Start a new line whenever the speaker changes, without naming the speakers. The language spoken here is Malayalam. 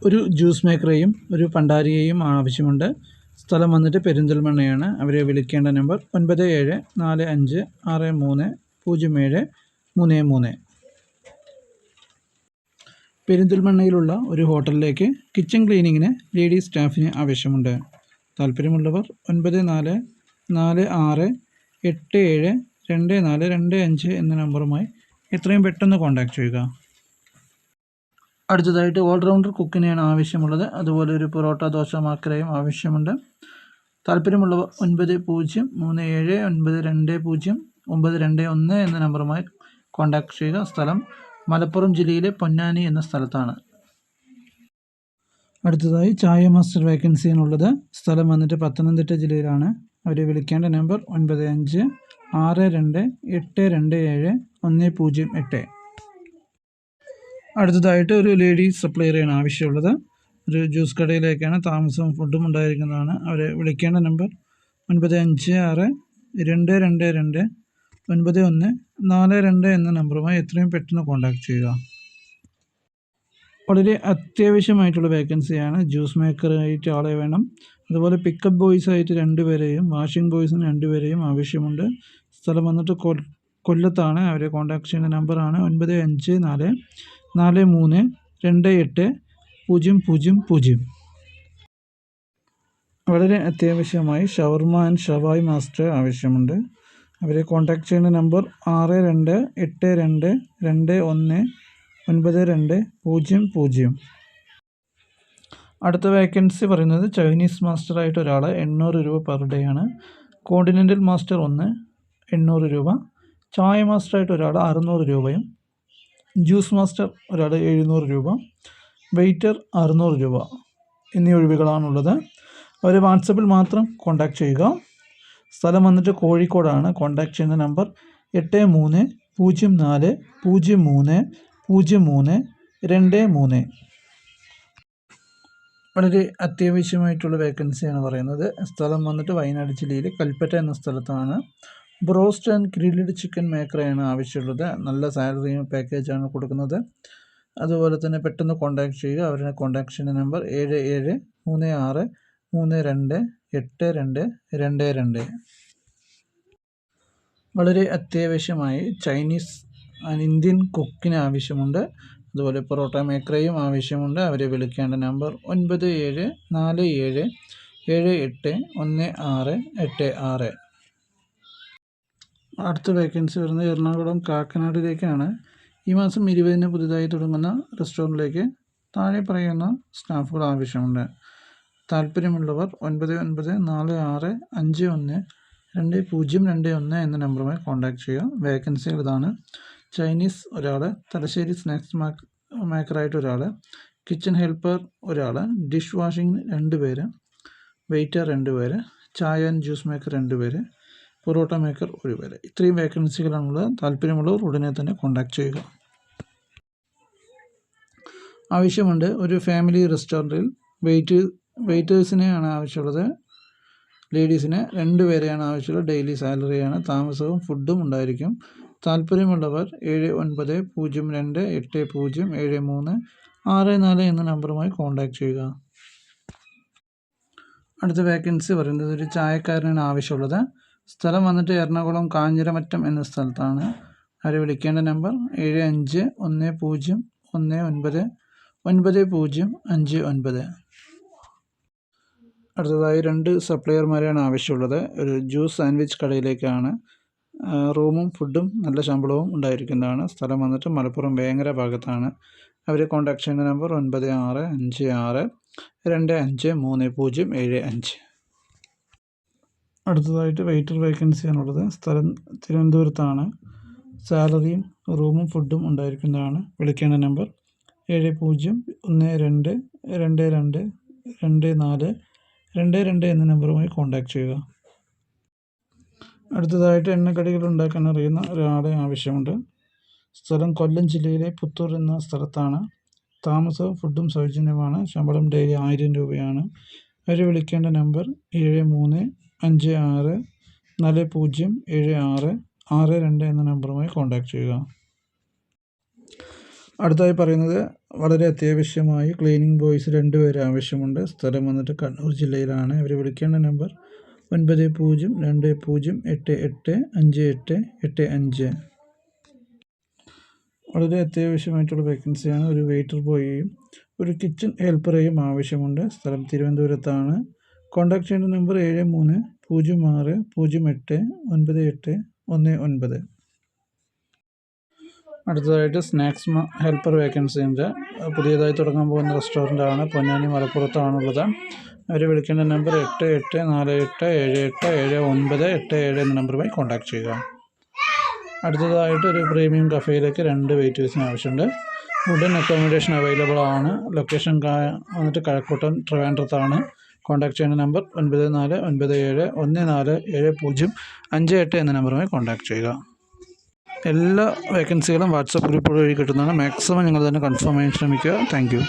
ഒരു ജ്യൂസ് മേക്കറെയും ഒരു പണ്ടാരിയെയും ആവശ്യമുണ്ട്. സ്ഥലം വന്നിട്ട് പെരിന്തൽമണ്ണയാണ്. അവരെ വിളിക്കേണ്ട നമ്പർ 9745630733. പെരിന്തൽമണ്ണയിലുള്ള ഒരു ഹോട്ടലിലേക്ക് കിച്ചൺ ക്ലീനിങ്ങിന് ലേഡീസ് സ്റ്റാഫിന് ആവശ്യമുണ്ട്. താല്പര്യമുള്ളവർ 9446872425 എന്ന നമ്പറുമായി എത്രയും പെട്ടെന്ന് കോൺടാക്റ്റ് ചെയ്യുക. അടുത്തതായിട്ട് ഓൾറൗണ്ടർ കുക്കിനെയാണ് ആവശ്യമുള്ളത്. അതുപോലെ ഒരു പൊറോട്ട ദോശ മാക്കറയും ആവശ്യമുണ്ട്. താല്പര്യമുള്ളവർ 9037920921 എന്ന നമ്പറുമായി കോൺടാക്ട് ചെയ്യുക. സ്ഥലം മലപ്പുറം ജില്ലയിലെ പൊന്നാനി എന്ന സ്ഥലത്താണ്. അടുത്തതായി ചായ മാസ്റ്റർ വേക്കൻസിയാണുള്ളത്. സ്ഥലം വന്നിട്ട് പത്തനംതിട്ട ജില്ലയിലാണ്. അവരെ വിളിക്കേണ്ട നമ്പർ 9562827108. അടുത്തതായിട്ട് ഒരു ലേഡീസ് സപ്ലയറെയാണ് ആവശ്യമുള്ളത്. ഒരു ജ്യൂസ് കടയിലേക്കാണ്. താമസവും ഫുഡും ഉണ്ടായിരിക്കുന്നതാണ്. അവരെ വിളിക്കേണ്ട നമ്പർ 9562229142 എന്ന നമ്പറുമായി എത്രയും പെട്ടെന്ന് കോൺടാക്ട് ചെയ്യുക. വളരെ അത്യാവശ്യമായിട്ടുള്ള വേക്കൻസിയാണ്. ജ്യൂസ് മേക്കറായിട്ട് ആളെ വേണം. അതുപോലെ പിക്കപ്പ് ബോയ്സായിട്ട് 2 പേരെയും വാഷിംഗ് ബോയ്സിന് 2 പേരെയും ആവശ്യമുണ്ട്. സ്ഥലം വന്നിട്ട് കൊല്ലത്താണ്. അവരെ കോൺടാക്ട് ചെയ്യുന്ന നമ്പറാണ് 95432800. വളരെ അത്യാവശ്യമായി ഷവർമ ആൻഡ് ഷവായ് മാസ്റ്റർ ആവശ്യമുണ്ട്. അവരെ കോൺടാക്ട് ചെയ്യുന്ന നമ്പർ 6282219200. അടുത്ത വേക്കൻസി പറയുന്നത് ചൈനീസ് മാസ്റ്ററായിട്ട് ഒരാൾ 800 രൂപ പെർ ഡേ ആണ്. കോണ്ടിനെൻ്റൽ മാസ്റ്റർ 1 800 രൂപ. ചായ മാസ്റ്ററായിട്ട് ഒരാൾ 600 രൂപയും. ജ്യൂസ് മാസ്റ്റർ ഒരാൾ 700 രൂപ. വെയ്റ്റർ 600 രൂപ എന്നീ ഒഴിവുകളാണുള്ളത്. അവർ വാട്സപ്പിൽ മാത്രം കോൺടാക്ട് ചെയ്യുക. സ്ഥലം വന്നിട്ട് കോഴിക്കോടാണ്. കോൺടാക്ട് ചെയ്യുന്ന നമ്പർ 8304030323. വളരെ അത്യാവശ്യമായിട്ടുള്ള വേക്കൻസിയാണ് പറയുന്നത്. സ്ഥലം വന്നിട്ട് വയനാട് ജില്ലയിൽ കൽപ്പറ്റ എന്ന സ്ഥലത്താണ്. ബ്രോസ്റ്റ് ആൻഡ് ഗ്രിൽഡ് ചിക്കൻ മേക്കറെയാണ് ആവശ്യമുള്ളത്. നല്ല സാലറിയും പാക്കേജാണ് കൊടുക്കുന്നത്. അതുപോലെ തന്നെ പെട്ടെന്ന് കോൺടാക്ട് ചെയ്യുക. അവരുടെ കോൺടാക്ട് ചെയ്യുന്ന നമ്പർ 7736328222. വളരെ അത്യാവശ്യമായി ചൈനീസ് ആൻഡ് ഇന്ത്യൻ കുക്കിന് ആവശ്യമുണ്ട്. അതുപോലെ പൊറോട്ട മേക്കറേയും ആവശ്യമുണ്ട്. അവരെ വിളിക്കേണ്ട നമ്പർ 9747781686. അടുത്ത വേക്കൻസി വരുന്നത് എറണാകുളം കാക്കനാടിലേക്കാണ്. ഈ മാസം 20-ന് പുതുതായി തുടങ്ങുന്ന റെസ്റ്റോറൻറ്റിലേക്ക് താഴെ പറയുന്ന സ്റ്റാഫുകൾ ആവശ്യമുണ്ട്. താല്പര്യമുള്ളവർ 9946512021 എന്ന നമ്പറുമായി കോൺടാക്ട് ചെയ്യുക. വേക്കൻസികൾ ഇതാണ്: ചൈനീസ് ഒരാൾ, തലശ്ശേരി സ്നാക്സ് മേക്കറായിട്ട് ഒരാൾ, കിച്ചൺ ഹെൽപ്പർ ഒരാൾ, ഡിഷ് വാഷിംഗ് 2 പേര്, വെയ്റ്റർ 2 പേര്, ചായ ആൻഡ് ജ്യൂസ് മേക്കർ 2 പേര്, പൊറോട്ട മേക്കർ 1 പേര്. ഇത്രയും വേക്കൻസികളാണുള്ളത്. താല്പര്യമുള്ളവർ ഉടനെ തന്നെ കോൺടാക്ട് ചെയ്യുക. ആവശ്യമുണ്ട് ഒരു ഫാമിലി റെസ്റ്റോറൻറ്റിൽ വെയ്റ്റേഴ്സിനെയാണ് ആവശ്യമുള്ളത്. ലേഡീസിന് 2 പേരെയാണ് ആവശ്യമുള്ളത്. ഡെയിലി സാലറിയാണ്. താമസവും ഫുഡും ഉണ്ടായിരിക്കും. താല്പര്യമുള്ളവർ 7902807364 എന്ന നമ്പറുമായി കോൺടാക്ട് ചെയ്യുക. അടുത്ത വേക്കൻസി പറയുന്നത് ഒരു ചായക്കാരനാണ് ആവശ്യമുള്ളത്. സ്ഥലം വന്നിട്ട് എറണാകുളം കാഞ്ഞിരമറ്റം എന്ന സ്ഥലത്താണ്. അവരെ വിളിക്കേണ്ട നമ്പർ 7510199059. അടുത്തതായി 2 സപ്ലയർമാരെയാണ് ആവശ്യമുള്ളത്. ഒരു ജ്യൂസ് സാൻഡ്വിച്ച് കടയിലേക്കാണ്. റൂമും ഫുഡും നല്ല ശമ്പളവും ഉണ്ടായിരിക്കുന്നതാണ്. സ്ഥലം വന്നിട്ട് മലപ്പുറം വേങ്ങര ഭാഗത്താണ്. അവരെ കോൺടാക്ട് ചെയ്യുന്ന നമ്പർ 9656253075. അടുത്തതായിട്ട് വെയ്റ്റർ വേക്കൻസിയാണുള്ളത്. സ്ഥലം തിരുവനന്തപുരത്താണ്. സാലറിയും റൂമും ഫുഡും ഉണ്ടായിരിക്കുന്നതാണ്. വിളിക്കേണ്ട നമ്പർ 7012222422 എന്ന നമ്പറുമായി കോൺടാക്ട് ചെയ്യുക. അടുത്തതായിട്ട് എണ്ണക്കടികൾ ഉണ്ടാക്കാൻ അറിയുന്ന ഒരാളെ ആവശ്യമുണ്ട്. സ്ഥലം കൊല്ലം ജില്ലയിലെ പുത്തൂർ എന്ന സ്ഥലത്താണ്. താമസവും ഫുഡും സൗജന്യമാണ്. ശമ്പളം ഡെയിലി 1000 രൂപയാണ്. അവരെ വിളിക്കേണ്ട നമ്പർ 7356407662 എന്ന നമ്പറുമായി കോൺടാക്ട് ചെയ്യുക. അടുത്തായി പറയുന്നത് വളരെ അത്യാവശ്യമായി ക്ലീനിങ് ബോയ്സ് 2 പേര് ആവശ്യമുണ്ട്. സ്ഥലം വന്നിട്ട് കണ്ണൂർ ജില്ലയിലാണ്. ഇവർ വിളിക്കേണ്ട നമ്പർ 9020885885. വളരെ അത്യാവശ്യമായിട്ടുള്ള വേക്കൻസിയാണ്. ഒരു വെയിറ്റർ ബോയിയും ഒരു കിച്ചൺ ഹെൽപ്പറേയും ആവശ്യമുണ്ട്. സ്ഥലം തിരുവനന്തപുരത്താണ്. കോൺടാക്ട് ചെയ്യേണ്ട നമ്പർ 7306089819. അടുത്തതായിട്ട് സ്നാക്സ് ഹെൽപ്പർ വേക്കൻസി ഉണ്ട്. പുതിയതായി തുടങ്ങാൻ പോകുന്ന റെസ്റ്റോറൻ്റാണ്. പൊന്നാനി മലപ്പുറത്താണുള്ളത്. അവർ വിളിക്കേണ്ട നമ്പർ 8848787987 എന്ന നമ്പറുമായി കോൺടാക്ട് ചെയ്യുക. അടുത്തതായിട്ട് ഒരു പ്രീമിയം കഫേയിലേക്ക് 2 വെയിറ്റേഴ്സിന് ആവശ്യമുണ്ട്. ഫുഡ് ആൻഡ് അക്കോമഡേഷൻ അവൈലബിൾ ആണ്. ലൊക്കേഷൻ വന്നിട്ട് കഴക്കൂട്ടം ട്രിവാൻഡ്രത്താണ്. കോൺടാക്ട് ചെയ്യുന്ന നമ്പർ 9497147058 എന്ന നമ്പറുമായി കോൺടാക്ട് ചെയ്യുക. എല്ലാ വേക്കൻസികളും വാട്സപ്പ് ഗ്രൂപ്പ് വഴി കിട്ടുന്നതാണ്. മാക്സിമം നിങ്ങൾ തന്നെ കൺഫേം ചെയ്യാൻ ശ്രമിക്കുക. Thank you.